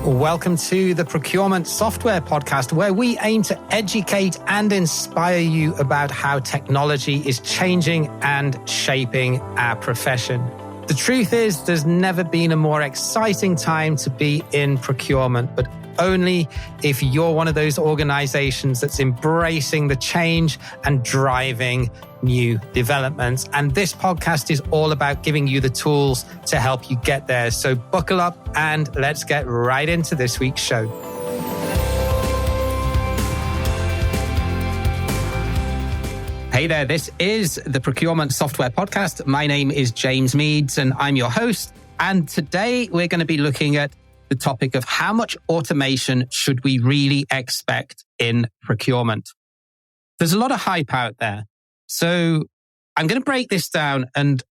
Welcome to the Procurement Software Podcast, where we aim to educate and inspire you about how technology is changing and shaping our profession. The truth is, there's never been a more exciting time to be in procurement, but only if you're one of those organizations that's embracing the change and driving new developments. And this podcast is all about giving you the tools to help you get there. So buckle up and let's get right into this week's show. Hey there, this is the Procurement Software Podcast. My name is James Meads and I'm your host. And today we're going to be looking at the topic of how much automation should we really expect in procurement. There's a lot of hype out there. So I'm going to break this down and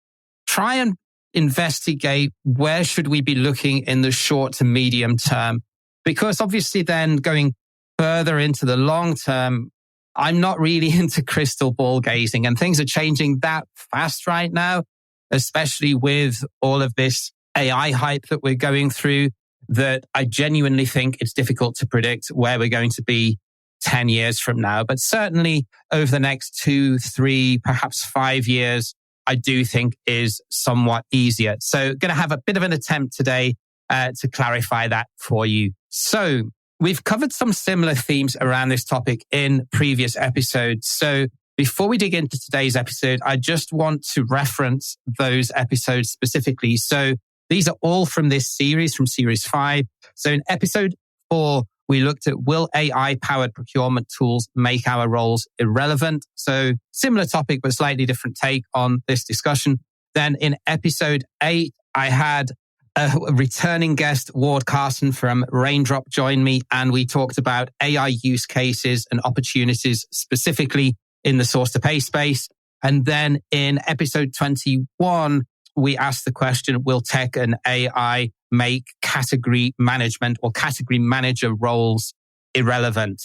try and investigate where should we be looking in the short to medium term. Because obviously then going further into the long term, I'm not really into crystal ball gazing, and things are changing that fast right now, especially with all of this AI hype that we're going through, that I genuinely think it's difficult to predict where we're going to be 10 years from now. But certainly over the next 2, 3, perhaps 5 years, I do think is somewhat easier. So going to have a bit of an attempt today to clarify that for you. So we've covered some similar themes around this topic in previous episodes. So before we dig into today's episode, I just want to reference those episodes specifically. So these are all from this series, from series 5. So in episode 4, we looked at, will AI-powered procurement tools make our roles irrelevant? So similar topic, but slightly different take on this discussion. Then in episode 8, I had a returning guest, Ward Carson from Raindrop, join me, and we talked about AI use cases and opportunities specifically in the source-to-pay space. And then in episode 21, we asked the question, will tech and AI make category management or category manager roles irrelevant?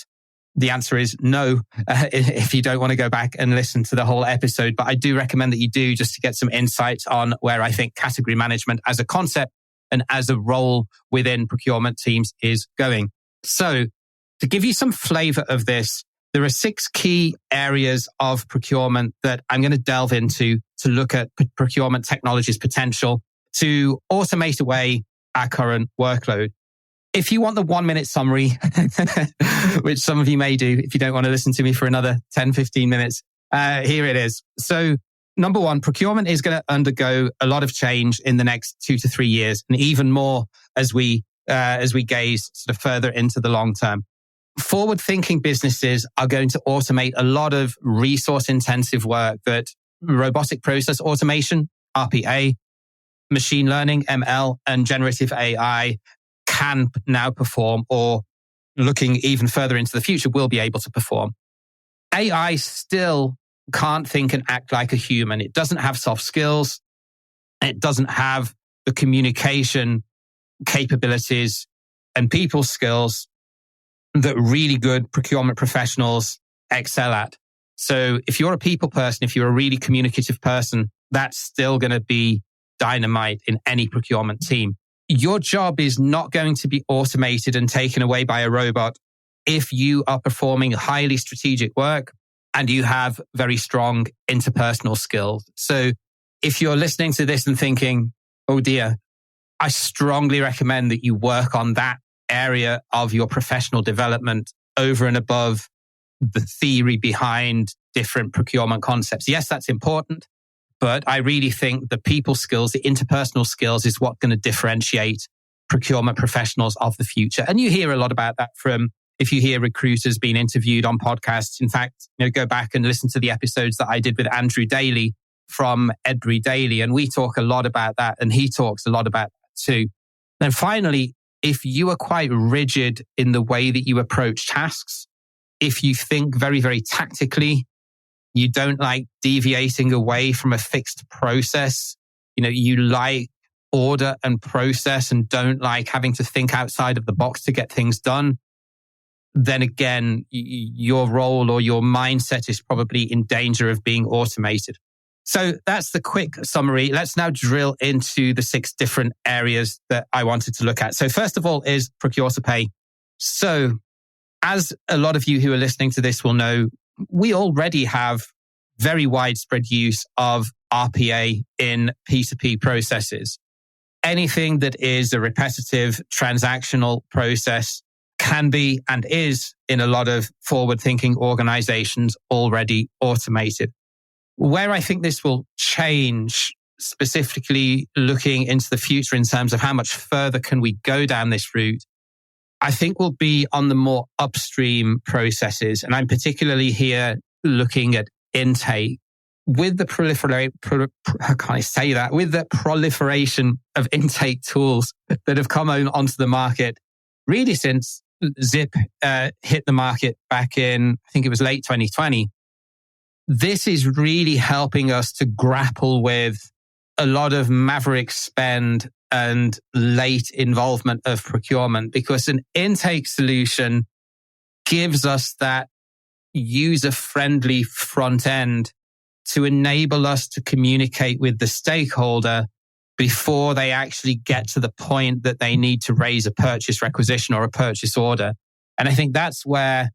The answer is no, if you don't want to go back and listen to the whole episode. But I do recommend that you do, just to get some insights on where I think category management as a concept and as a role within procurement teams is going. So to give you some flavor of this, there are 6 key areas of procurement that I'm going to delve into to look at procurement technology's potential to automate away our current workload. If you want the 1-minute summary, which some of you may do if you don't want to listen to me for another 10, 15 minutes, here it is. So number 1, procurement is going to undergo a lot of change in the next 2 to 3 years, and even more as we gaze sort of further into the long term. Forward-thinking businesses are going to automate a lot of resource-intensive work that robotic process automation, RPA, machine learning, ML, and generative AI can now perform, or looking even further into the future, will be able to perform. AI still can't think and act like a human. It doesn't have soft skills. It doesn't have the communication capabilities and people skills that really good procurement professionals excel at. So if you're a people person, if you're a really communicative person, that's still going to be dynamite in any procurement team. Your job is not going to be automated and taken away by a robot if you are performing highly strategic work and you have very strong interpersonal skills. So if you're listening to this and thinking, oh dear, I strongly recommend that you work on that area of your professional development over and above the theory behind different procurement concepts. Yes, that's important, but I really think the people skills, the interpersonal skills is what's going to differentiate procurement professionals of the future. And you hear a lot about that from, if you hear recruiters being interviewed on podcasts. In fact, go back and listen to the episodes that I did with Andrew Daly from Edbury Daily, and we talk a lot about that, and he talks a lot about that too. Then finally, if you are quite rigid in the way that you approach tasks, if you think very, very tactically, you don't like deviating away from a fixed process, you like order and process and don't like having to think outside of the box to get things done, then again, your role or your mindset is probably in danger of being automated. So that's the quick summary. Let's now drill into the 6 different areas that I wanted to look at. So first of all is Procure-to-Pay. So as a lot of you who are listening to this will know, we already have very widespread use of RPA in P2P processes. Anything that is a repetitive transactional process can be and is in a lot of forward-thinking organizations already automated. Where I think this will change, specifically looking into the future in terms of how much further can we go down this route, I think will be on the more upstream processes. And I'm particularly here looking at intake. With the proliferation of intake tools that have come onto the market, really since Zip hit the market back in, I think it was late 2020, this is really helping us to grapple with a lot of maverick spend and late involvement of procurement, because an intake solution gives us that user-friendly front end to enable us to communicate with the stakeholder before they actually get to the point that they need to raise a purchase requisition or a purchase order. And I think that's where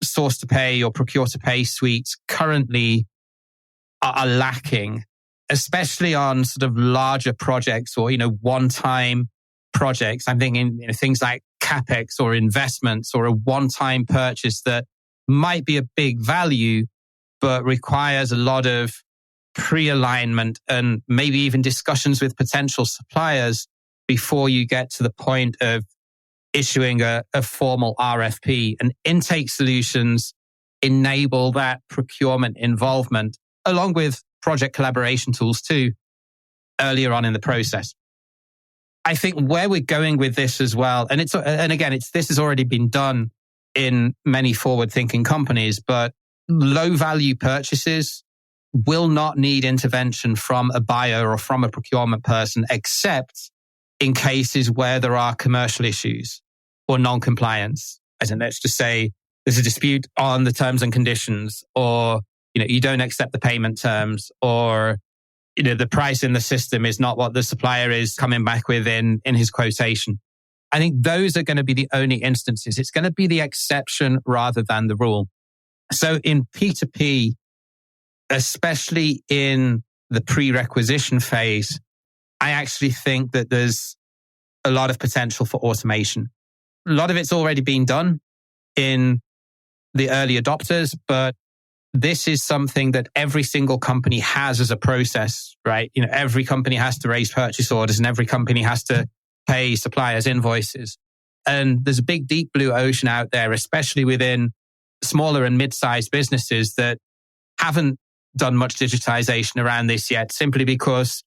source-to-pay or procure-to-pay suites currently are lacking, especially on sort of larger projects or, one-time projects. I'm thinking things like CapEx or investments or a one-time purchase that might be a big value, but requires a lot of pre-alignment and maybe even discussions with potential suppliers before you get to the point of issuing a formal RFP. And intake solutions enable that procurement involvement, along with project collaboration tools too, earlier on in the process. I think where we're going with this as well, this has already been done in many forward-thinking companies, but low-value purchases will not need intervention from a buyer or from a procurement person, except in cases where there are commercial issues or non-compliance. As in, let's just say there's a dispute on the terms and conditions, or you don't accept the payment terms, or the price in the system is not what the supplier is coming back with in his quotation. I think those are going to be the only instances. It's going to be the exception rather than the rule. So in P2P, especially in the pre-requisition phase, I actually think that there's a lot of potential for automation. A lot of it's already been done in the early adopters, but this is something that every single company has as a process, right? Every company has to raise purchase orders and every company has to pay suppliers invoices. And there's a big, deep blue ocean out there, especially within smaller and mid-sized businesses that haven't done much digitization around this yet, simply because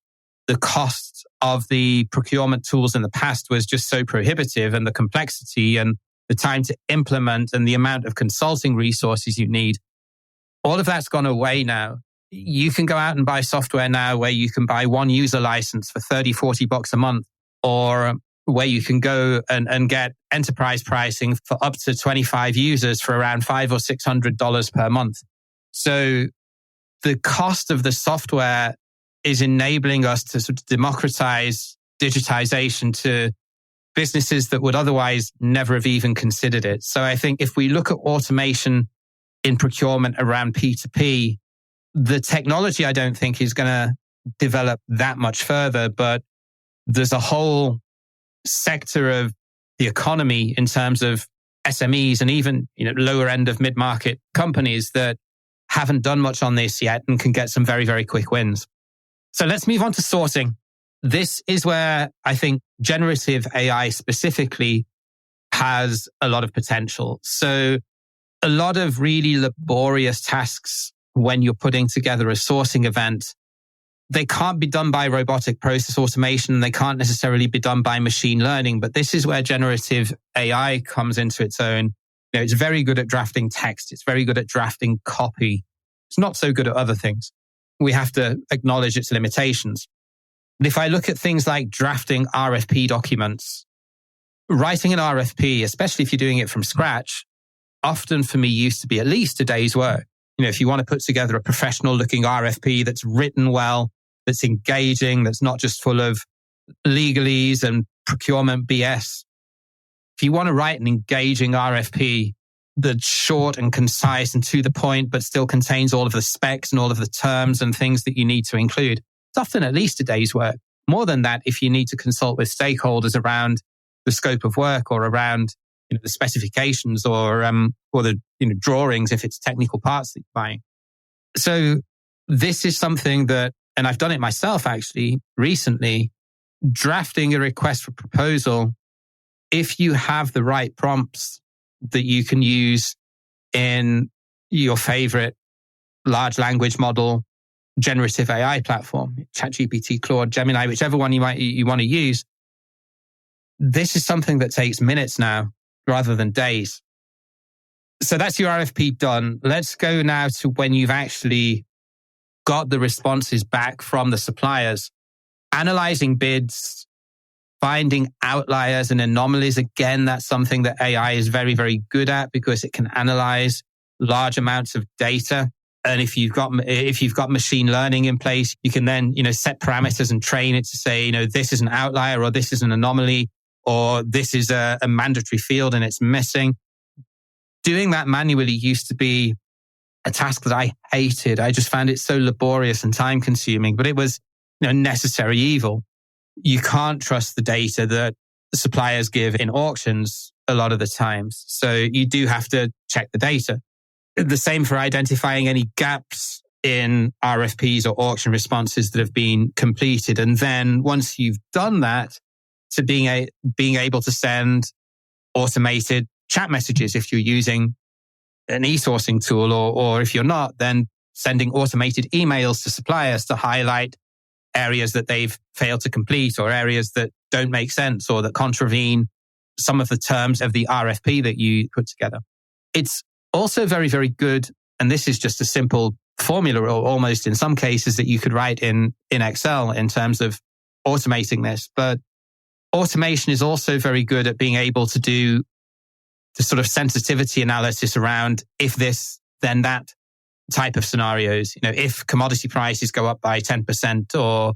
the cost of the procurement tools in the past was just so prohibitive, and the complexity and the time to implement and the amount of consulting resources you need. All of that's gone away now. You can go out and buy software now where you can buy one user license for $30-$40 a month, or where you can go and get enterprise pricing for up to 25 users for around $500 or $600 per month. So the cost of the software is enabling us to sort of democratize digitization to businesses that would otherwise never have even considered it. So I think if we look at automation in procurement around P2P, the technology I don't think is going to develop that much further, but there's a whole sector of the economy in terms of SMEs and even lower end of mid-market companies that haven't done much on this yet and can get some very, very quick wins. So let's move on to sourcing. This is where I think generative AI specifically has a lot of potential. So a lot of really laborious tasks when you're putting together a sourcing event, they can't be done by robotic process automation. They can't necessarily be done by machine learning, but this is where generative AI comes into its own. It's very good at drafting text. It's very good at drafting copy. It's not so good at other things. We have to acknowledge its limitations. But if I look at things like drafting RFP documents, writing an RFP, especially if you're doing it from scratch, often for me used to be at least a day's work. if you want to put together a professional looking RFP that's written well, that's engaging, that's not just full of legalese and procurement BS. If you want to write an engaging RFP that's short and concise and to the point, but still contains all of the specs and all of the terms and things that you need to include, it's often at least a day's work. More than that, if you need to consult with stakeholders around the scope of work or around the specifications or the drawings if it's technical parts that you're buying. So this is something that, and I've done it myself actually recently, drafting a request for proposal. If you have the right prompts that you can use in your favorite large language model, generative AI platform, ChatGPT, Claude, Gemini, whichever one you want to use, this is something that takes minutes now rather than days. So that's your RFP done. Let's go now to when you've actually got the responses back from the suppliers. Analyzing bids, finding outliers and anomalies. Again, that's something that AI is very, very good at because it can analyze large amounts of data. And if you've got machine learning in place, you can then, set parameters and train it to say, this is an outlier or this is an anomaly or this is a mandatory field and it's missing. Doing that manually used to be a task that I hated. I just found it so laborious and time consuming, but it was necessary evil. You can't trust the data that the suppliers give in auctions a lot of the times. So you do have to check the data. The same for identifying any gaps in RFPs or auction responses that have been completed. And then once you've done that, to being able to send automated chat messages if you're using an e-sourcing tool, or if you're not, then sending automated emails to suppliers to highlight areas that they've failed to complete or areas that don't make sense or that contravene some of the terms of the RFP that you put together. It's also very, very good, and this is just a simple formula or almost in some cases that you could write in Excel in terms of automating this. But automation is also very good at being able to do the sort of sensitivity analysis around if this, then that type of scenarios. If commodity prices go up by 10%, or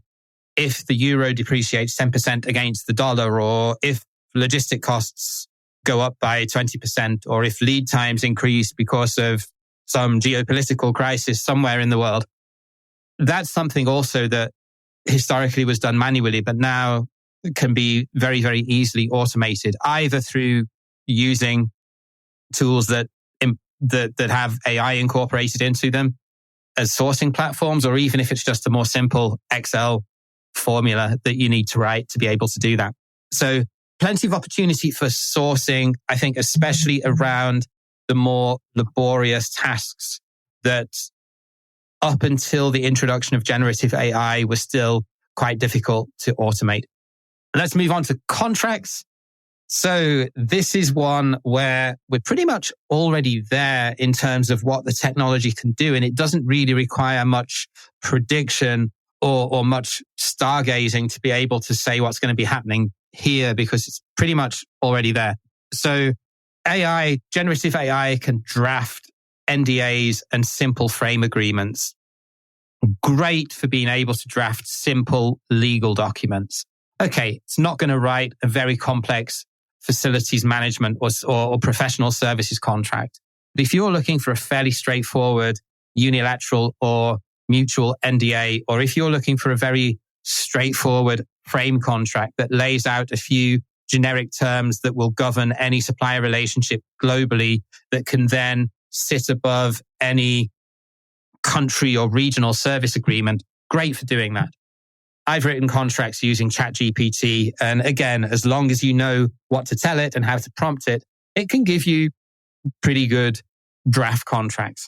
if the euro depreciates 10% against the dollar, or if logistic costs go up by 20%, or if lead times increase because of some geopolitical crisis somewhere in the world. That's something also that historically was done manually, but now can be very, very easily automated, either through using tools that have AI incorporated into them as sourcing platforms, or even if it's just a more simple Excel formula that you need to write to be able to do that. So plenty of opportunity for sourcing, I think, especially around the more laborious tasks that up until the introduction of generative AI was still quite difficult to automate. Let's move on to contracts. So this is one where we're pretty much already there in terms of what the technology can do. And it doesn't really require much prediction or much stargazing to be able to say what's going to be happening here, because it's pretty much already there. So generative AI can draft NDAs and simple frame agreements. Great for being able to draft simple legal documents. Okay, it's not going to write a very complex facilities management or professional services contract. But if you're looking for a fairly straightforward unilateral or mutual NDA, or if you're looking for a very straightforward frame contract that lays out a few generic terms that will govern any supplier relationship globally, that can then sit above any country or regional service agreement, great for doing that. I've written contracts using ChatGPT, and again, as long as you know what to tell it and how to prompt it, it can give you pretty good draft contracts.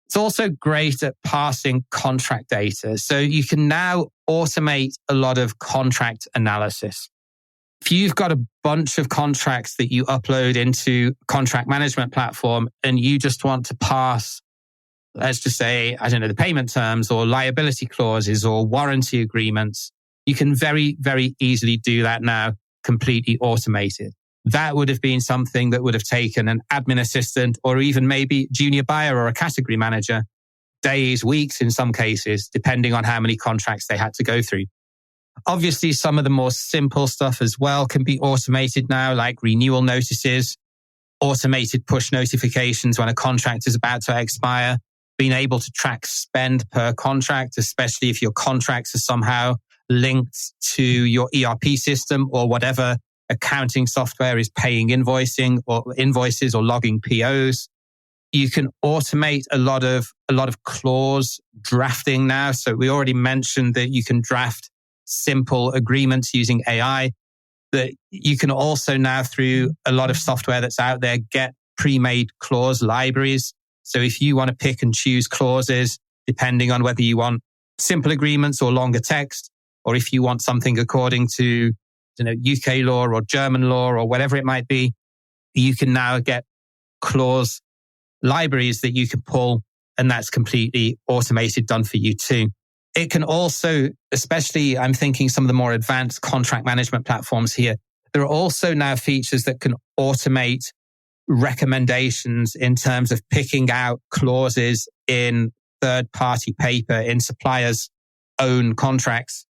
It's also great at parsing contract data. So you can now automate a lot of contract analysis. If you've got a bunch of contracts that you upload into a contract management platform and you just want to parse, let's just say, the payment terms or liability clauses or warranty agreements, you can very, very easily do that now, completely automated. that would have been something that would have taken an admin assistant or even maybe junior buyer or a category manager days, weeks in some cases, depending on how many contracts they had to go through. Obviously, some of the more simple stuff as well can be automated now, like renewal notices, automated push notifications when a contract is about to expire, being able to track spend per contract, especially if your contracts are somehow linked to your ERP system or whatever accounting software is paying invoices or logging POs. You can automate a lot of clause drafting now. So we already mentioned that you can draft simple agreements using AI. That you can also now, through a lot of software that's out there, get pre-made clause libraries. So if you want to pick and choose clauses, depending on whether you want simple agreements or longer text, or if you want something according to UK law or German law or whatever it might be, you can now get clause libraries that you can pull, and that's completely automated, done for you too. It can also, especially I'm thinking some of the more advanced contract management platforms here, there are also now features that can automate recommendations in terms of picking out clauses in third-party paper in suppliers' own contracts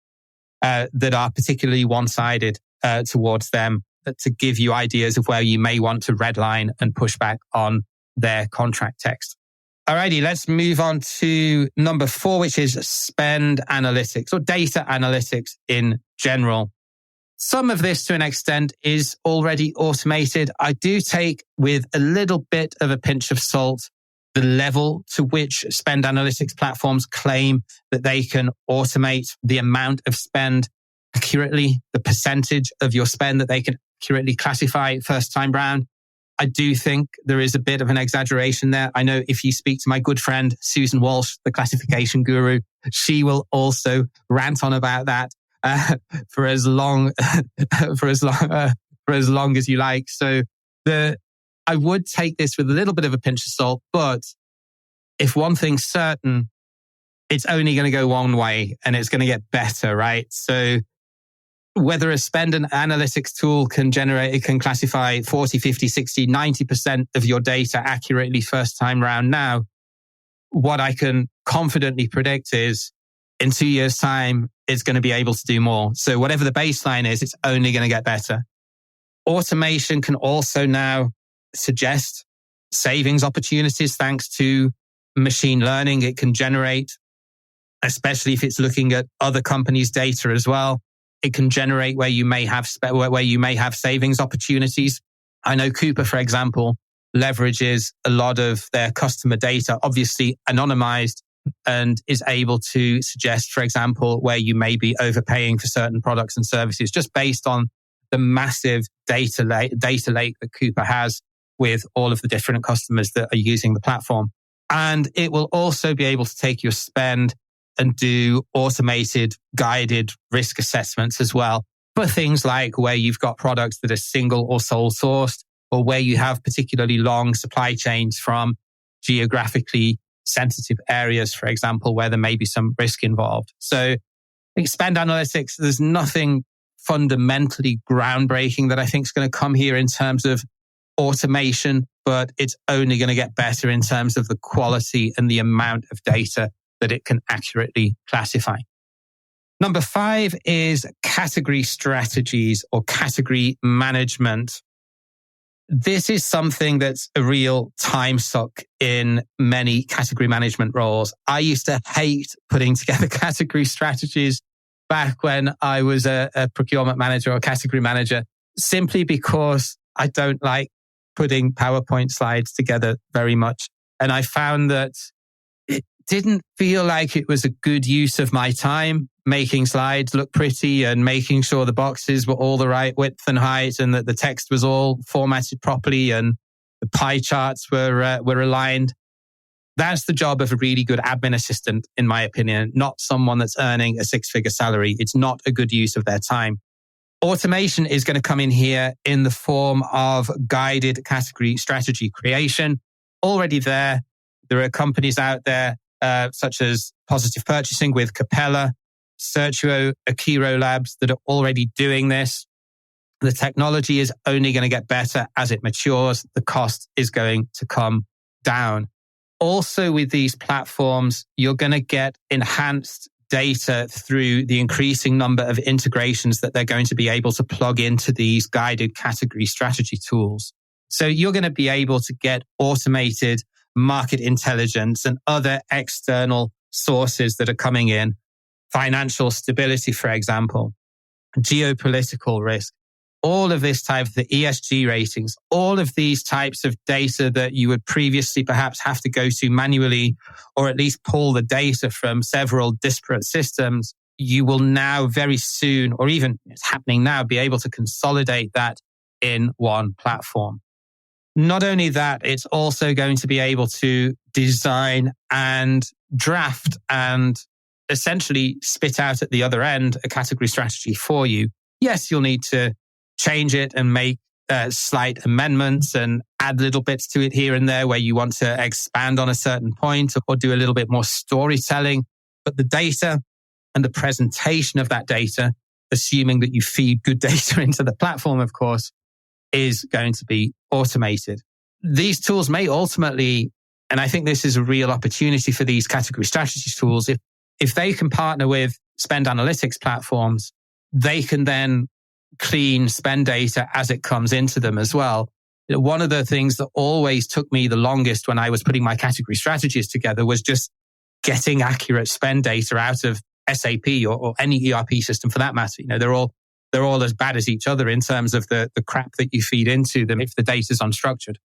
that are particularly one-sided towards them, to give you ideas of where you may want to redline and push back on their contract text. Alrighty, let's move on to number 4, which is spend analytics or data analytics in general. Some of this, to an extent, is already automated. I do take with a little bit of a pinch of salt the level to which spend analytics platforms claim that they can automate the amount of spend accurately, the percentage of your spend that they can accurately classify first time round. I do think there is a bit of an exaggeration there. I know if you speak to my good friend, Susan Walsh, the classification guru, she will also rant on about that for as long as you like. So I would take this with a little bit of a pinch of salt, but if one thing's certain, it's only going to go one way and it's going to get better, right? So whether a spend and analytics tool can classify 40, 50, 60, 90% of your data accurately first time round now, what I can confidently predict is in 2 years' time, it's going to be able to do more. So whatever the baseline is, it's only going to get better. Automation can also now suggest savings opportunities thanks to machine learning. It can generate, especially if it's looking at other companies' data as well. It can generate where you may have savings opportunities. I know Cooper, for example, leverages a lot of their customer data, obviously anonymized, and is able to suggest, for example, where you may be overpaying for certain products and services, just based on the massive data lake that Cooper has with all of the different customers that are using the platform. And it will also be able to take your spend and do automated guided risk assessments as well for things like where you've got products that are single or sole sourced, or where you have particularly long supply chains from geographically sensitive areas, for example, where there may be some risk involved. So I think spend analytics, there's nothing fundamentally groundbreaking that I think is going to come here in terms of automation, but it's only going to get better in terms of the quality and the amount of data that it can accurately classify. Number 5 is category strategies or category management. This is something that's a real time suck in many category management roles. I used to hate putting together category strategies back when I was a procurement manager or category manager, simply because I don't like putting PowerPoint slides together very much. And I found that it didn't feel like it was a good use of my time, making slides look pretty and making sure the boxes were all the right width and height and that the text was all formatted properly and the pie charts were aligned. That's the job of a really good admin assistant, in my opinion, not someone that's earning a 6-figure salary. It's not a good use of their time. Automation is going to come in here in the form of guided category strategy creation. Already there are companies out there such as Positive Purchasing with Capella, Searchuo, Akiro Labs that are already doing this. The technology is only going to get better as it matures. The cost is going to come down. Also, with these platforms, you're going to get enhanced data through the increasing number of integrations that they're going to be able to plug into these guided category strategy tools. So you're going to be able to get automated market intelligence and other external sources that are coming in. Financial stability, for example, geopolitical risk, all of this type of the ESG ratings, all of these types of data that you would previously perhaps have to go to manually or at least pull the data from several disparate systems, you will now very soon, or even it's happening now, be able to consolidate that in one platform. Not only that, it's also going to be able to design and draft and essentially spit out at the other end a category strategy for you. Yes, you'll need to change it and make slight amendments and add little bits to it here and there where you want to expand on a certain point or do a little bit more storytelling. But the data and the presentation of that data, assuming that you feed good data into the platform, of course, is going to be automated. These tools may ultimately, and I think this is a real opportunity for these category strategy tools, if they can partner with spend analytics platforms, they can then clean spend data as it comes into them as well. One of the things that always took me the longest when I was putting my category strategies together was just getting accurate spend data out of SAP or any ERP system for that matter. They're all as bad as each other in terms of the crap that you feed into them if the data is unstructured.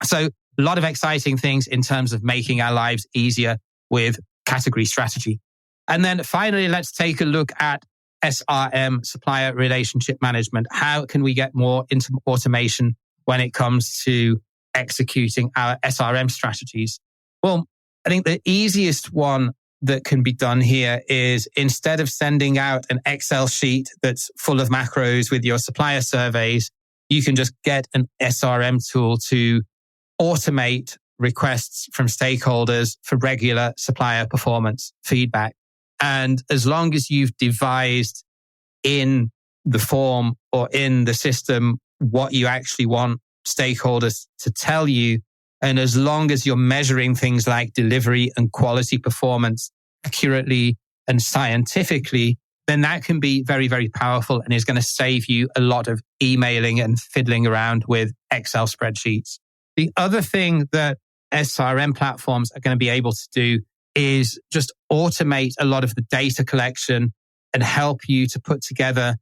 So a lot of exciting things in terms of making our lives easier with category strategy. And then finally, let's take a look at SRM, supplier relationship management. How can we get more into automation when it comes to executing our SRM strategies? Well, I think the easiest one that can be done here is instead of sending out an Excel sheet that's full of macros with your supplier surveys, you can just get an SRM tool to automate requests from stakeholders for regular supplier performance feedback. And as long as you've devised in the form or in the system what you actually want stakeholders to tell you, and as long as you're measuring things like delivery and quality performance accurately and scientifically, then that can be very, very powerful and is going to save you a lot of emailing and fiddling around with Excel spreadsheets. The other thing that SRM platforms are going to be able to do is just automate a lot of the data collection and help you to put together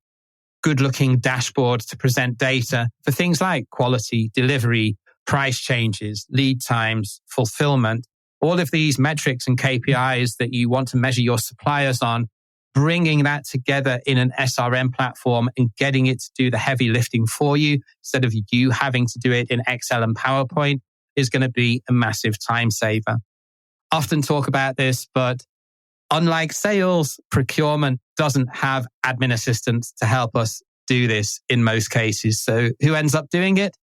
good-looking dashboards to present data for things like quality, delivery, price changes, lead times, fulfillment, all of these metrics and KPIs that you want to measure your suppliers on. Bringing that together in an SRM platform and getting it to do the heavy lifting for you instead of you having to do it in Excel and PowerPoint is going to be a massive time saver. Often talk about this, but unlike sales, procurement doesn't have admin assistants to help us do this in most cases. So who ends up doing it?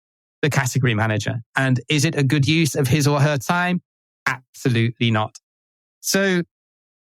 The category manager. And is it a good use of his or her time? Absolutely not. So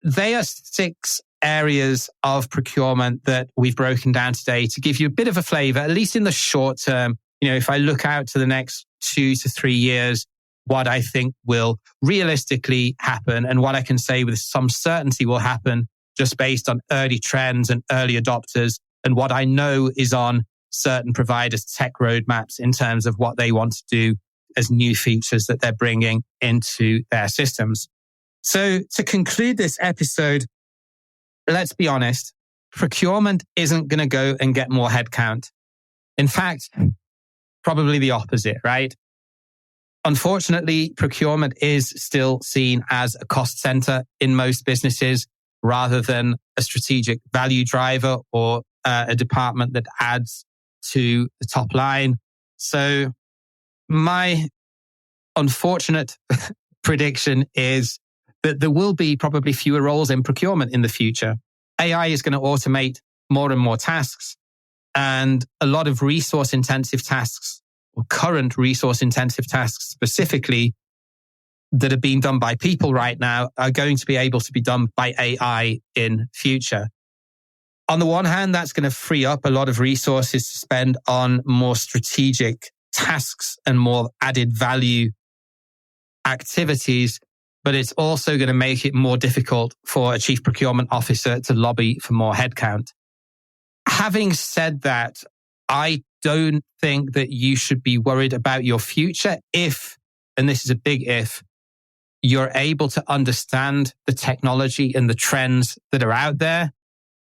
they are 6 areas of procurement that we've broken down today to give you a bit of a flavor, at least in the short term. If I look out to the next 2 to 3 years, what I think will realistically happen and what I can say with some certainty will happen just based on early trends and early adopters and what I know is on certain providers' tech roadmaps in terms of what they want to do as new features that they're bringing into their systems. So to conclude this episode, let's be honest, procurement isn't going to go and get more headcount. In fact, probably the opposite, right? Unfortunately, procurement is still seen as a cost center in most businesses rather than a strategic value driver or a department that adds to the top line. So my unfortunate prediction is that there will be probably fewer roles in procurement in the future. AI is going to automate more and more tasks, and a lot of resource intensive tasks or current resource intensive tasks specifically that are being done by people right now are going to be able to be done by AI in future. On the one hand, that's going to free up a lot of resources to spend on more strategic tasks and more added value activities, but it's also going to make it more difficult for a chief procurement officer to lobby for more headcount. Having said that, I don't think that you should be worried about your future if, and this is a big if, you're able to understand the technology and the trends that are out there.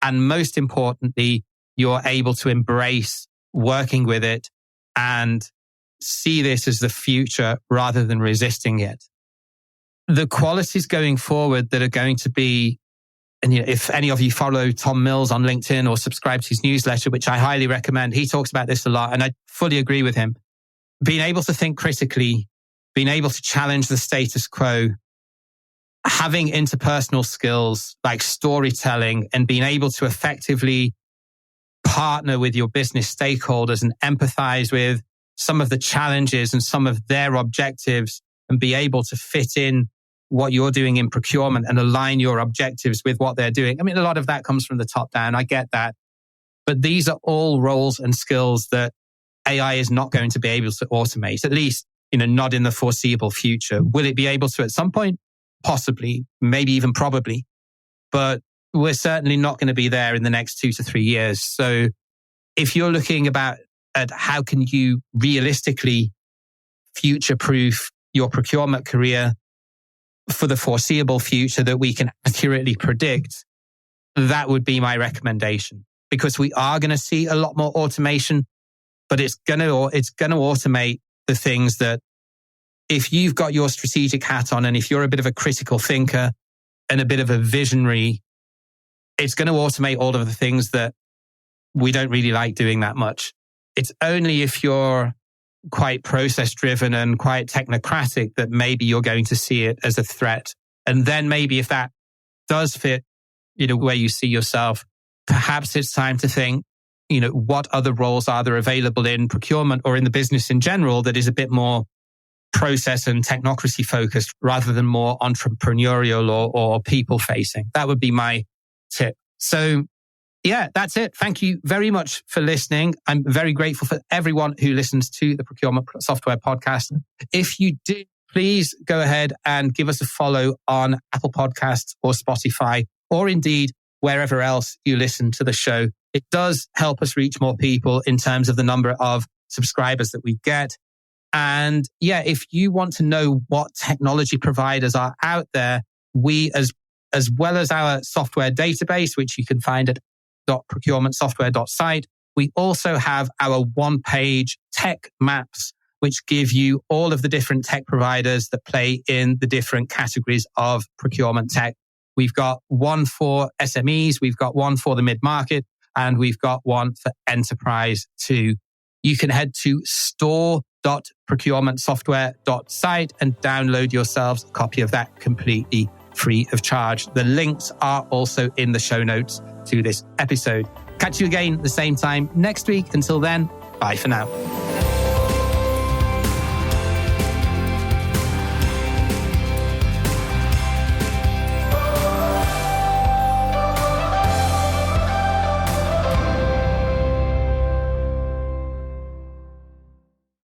And most importantly, you're able to embrace working with it and see this as the future rather than resisting it. The qualities going forward that are going to be, and if any of you follow Tom Mills on LinkedIn or subscribe to his newsletter, which I highly recommend, he talks about this a lot and I fully agree with him. Being able to think critically, being able to challenge the status quo, having interpersonal skills like storytelling and being able to effectively partner with your business stakeholders and empathize with some of the challenges and some of their objectives and be able to fit in what you're doing in procurement and align your objectives with what they're doing. I mean, a lot of that comes from the top down. I get that. But these are all roles and skills that AI is not going to be able to automate, at least, not in the foreseeable future. Will it be able to at some point? Possibly, maybe even probably, but we're certainly not going to be there in the next 2 to 3 years. So if you're looking at how can you realistically future-proof your procurement career for the foreseeable future that we can accurately predict, that would be my recommendation, because we are going to see a lot more automation, but it's going to automate the things that, if you've got your strategic hat on and if you're a bit of a critical thinker and a bit of a visionary, it's going to automate all of the things that we don't really like doing that much. It's only if you're quite process driven and quite technocratic that maybe you're going to see it as a threat. And then maybe if that does fit, where you see yourself, perhaps it's time to think, what other roles are there available in procurement or in the business in general that is a bit more process and technocracy focused rather than more entrepreneurial or people facing. That would be my tip. So yeah, that's it. Thank you very much for listening. I'm very grateful for everyone who listens to the Procurement Software Podcast. If you do, please go ahead and give us a follow on Apple Podcasts or Spotify, or indeed wherever else you listen to the show. It does help us reach more people in terms of the number of subscribers that we get. And yeah, if you want to know what technology providers are out there, we, as well as our software database, which you can find at .procurementsoftware.site, we also have our one-page tech maps, which give you all of the different tech providers that play in the different categories of procurement tech. We've got one for SMEs, we've got one for the mid-market, and we've got one for enterprise too. You can head to store.procurementsoftware.site and download yourselves a copy of that completely free of charge. The links are also in the show notes to this episode. Catch you again at the same time next week. Until then, bye for now.